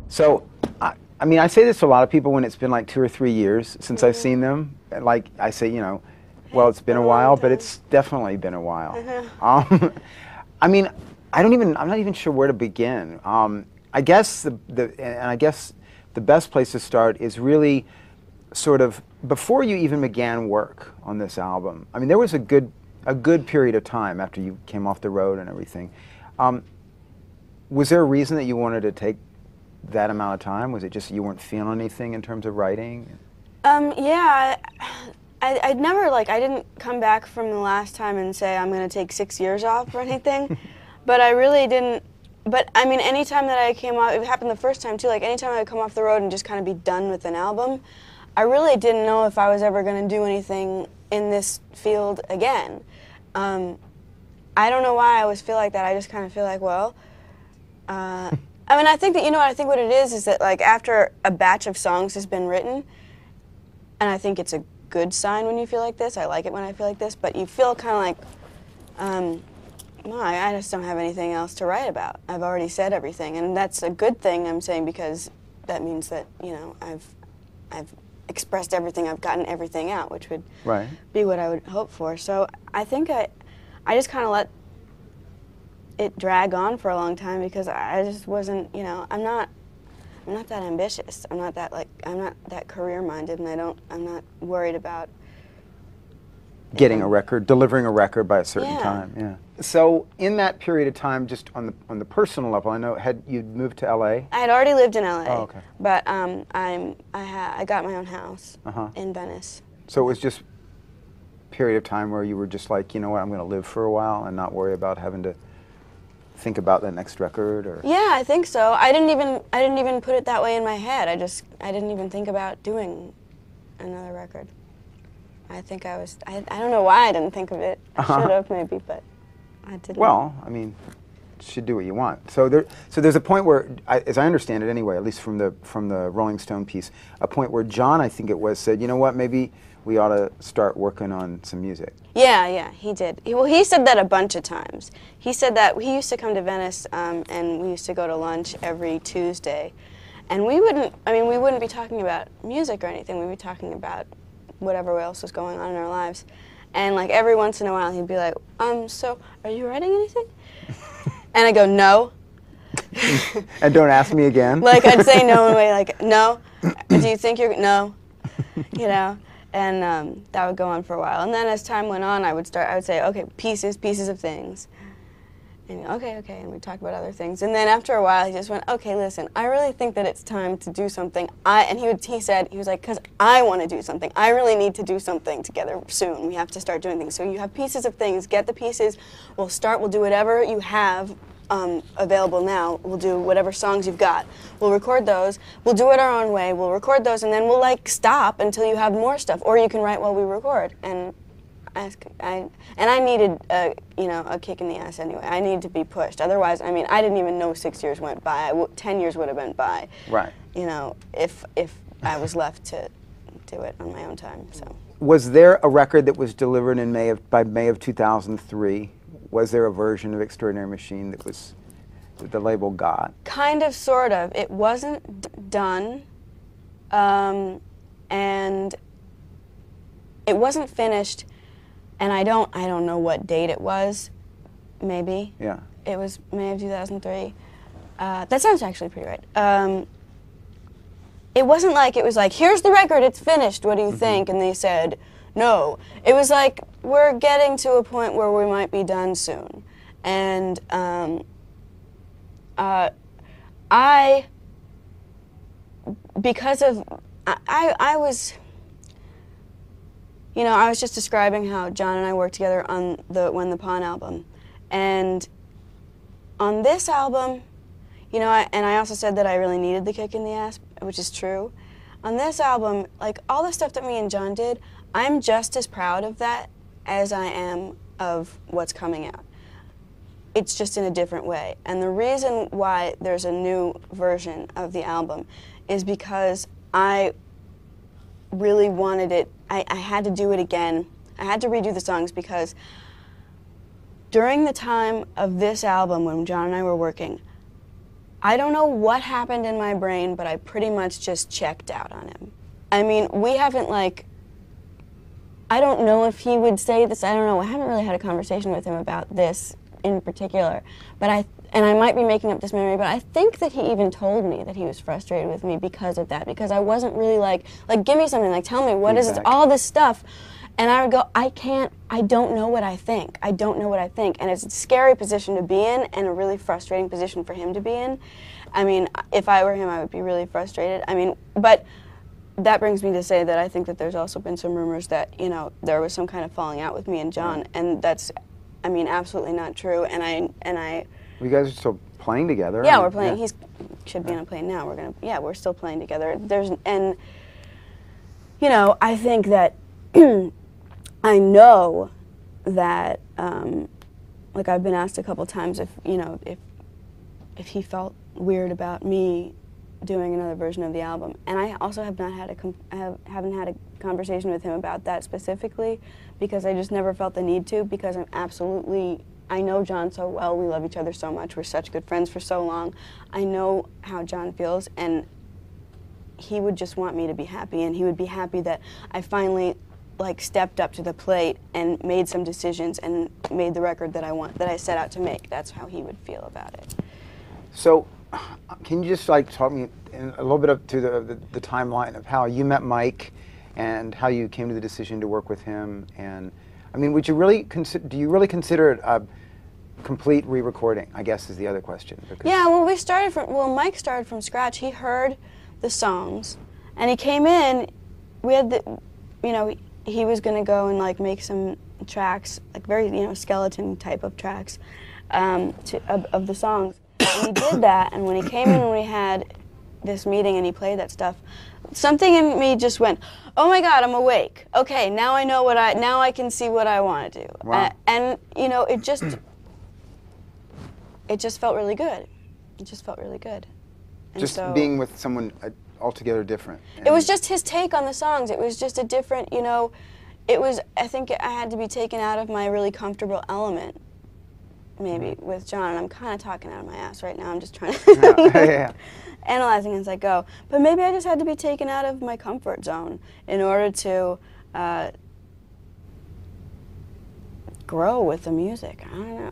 So, I mean, I say this to a lot of people when it's been like 2 or 3 years since I've seen them. Like, I say, you know, well, it's been a while, but it's definitely been a while. I mean, I'm not even sure where to begin. I guess the best place to start is really sort of before you even began work on this album. I mean, there was a good period of time after you came off the road and everything. Was there a reason that you wanted to take that amount of time? Was it just you weren't feeling anything in terms of writing? Yeah, I'd never, like, I didn't come back from the last time and say I'm going to take 6 years off or anything, but I really didn't. But I mean, anytime that I came off, it happened the first time too, like anytime I would come off the road and just kind of be done with an album, I really didn't know if I was ever going to do anything in this field again. I don't know why I always feel like that. I just kind of feel like, well, I mean, I think that, you know what, I think what it is that, like, after a batch of songs has been written, and I think it's a good sign when you feel like this, I like it when I feel like this, but you feel kind of like, well, I just don't have anything else to write about. I've already said everything, and that's a good thing, I'm saying, because that means that, you know, I've expressed everything, I've gotten everything out, which would be what I would hope for. So I think I just kind of let it drag on for a long time because I just wasn't, you know, I'm not that ambitious. I'm not that career-minded, and I'm not worried about Getting a record, delivering a record by a certain time. Yeah. So in that period of time, just on the personal level, I know you'd moved to LA. I had already lived in LA. Oh, okay. But I got my own house in Venice. So it was just a period of time where you were just like, you know what, I'm going to live for a while and not worry about having to think about the next record, or? Yeah, I think so. I didn't even put it that way in my head. I didn't even think about doing another record. I think I don't know why I didn't think of it. I should have maybe, but I didn't. Well, I mean, you should do what you want. So there's a point where, as I understand it anyway, at least from the Rolling Stone piece, a point where John, I think it was, said, you know what, maybe we ought to start working on some music. Yeah, he did. He said that a bunch of times. He said that he used to come to Venice, and we used to go to lunch every Tuesday, and we wouldn't be talking about music or anything. We'd be talking about whatever else was going on in our lives. And like every once in a while he'd be like, so are you writing anything? And I go, no. And don't ask me again? Like I'd say no in a way, like, no. Do you think you're, no. You know? And that would go on for a while. And then as time went on, I would say, okay, pieces of things. And okay, and we'd talk about other things. And then after a while, he just went, okay, listen, I really think that it's time to do something. He said, because I want to do something. I really need to do something together soon. We have to start doing things. So you have pieces of things, get the pieces, we'll do whatever you have available now. We'll do whatever songs you've got. We'll record those, we'll do it our own way, we'll record those, and then we'll like stop until you have more stuff. Or you can write while we record. And I needed a kick in the ass anyway. I needed to be pushed. Otherwise, I mean, I didn't even know 6 years went by. 10 years would have been by. Right. You know, if I was left to do it on my own time. So. Was there a record that was delivered by May of 2003? Was there a version of Extraordinary Machine that the label got? Kind of, sort of. It wasn't done, and it wasn't finished. And I don't know what date it was, maybe. Yeah. It was May of 2003. That sounds actually pretty right. It wasn't like, it was like, here's the record, it's finished, what do you think? And they said, no. It was like, we're getting to a point where we might be done soon. And I was just describing how John and I worked together on the When the Pawn album. And on this album, you know, and I also said that I really needed the kick in the ass, which is true. On this album, like all the stuff that me and John did, I'm just as proud of that as I am of what's coming out. It's just in a different way. And the reason why there's a new version of the album is because I really wanted it. I had to do it again. I had to redo the songs because during the time of this album when John and I were working, I don't know what happened in my brain, but I pretty much just checked out on him. I mean, we haven't, like, I don't know if he would say this, I don't know, I haven't really had a conversation with him about this in particular, but and I might be making up this memory, but I think that he even told me that he was frustrated with me because of that, because I wasn't really like, give me something, like, tell me, what is it, all this stuff. And I would go, I don't know what I think. I don't know what I think. And it's a scary position to be in and a really frustrating position for him to be in. I mean, if I were him, I would be really frustrated. I mean, but that brings me to say that I think that there's also been some rumors that, you know, there was some kind of falling out with me and John, and that's, I mean, absolutely not true. And I. You guys are still playing together. Yeah, we're playing. Yeah. He should be on a plane now. We're still playing together. And you know, I think that. I know that, like, I've been asked a couple times if, you know, if he felt weird about me doing another version of the album, and I also have not had haven't had a conversation with him about that specifically, because I just never felt the need to, because I know John so well, we love each other so much, we're such good friends for so long. I know how John feels, and he would just want me to be happy, and he would be happy that I finally, like, stepped up to the plate and made some decisions and made the record that I set out to make. That's how he would feel about it. So, can you just, like, talk me in a little bit up to the timeline of how you met Mike and how you came to the decision to work with him? And I mean, would you really do you really consider it a complete re-recording? I guess is the other question. Yeah, well, Mike started from scratch. He heard the songs, and he came in. We had you know. He was going to go and, like, make some tracks, like, very, you know, skeleton type of tracks of the songs. And he did that, and when he came in and we had this meeting and he played that stuff, something in me just went, oh my God, I'm awake. Okay, now I know now I can see what I want to do. Wow. And, you know, it just felt really good. It just felt really good. And just so, being with someone altogether different. It was just his take on the songs. It was just a different, you know, I think I had to be taken out of my really comfortable element, maybe, with John. And I'm kind of talking out of my ass right now. I'm just trying to analyzing as I go. But maybe I just had to be taken out of my comfort zone in order to grow with the music. I don't know.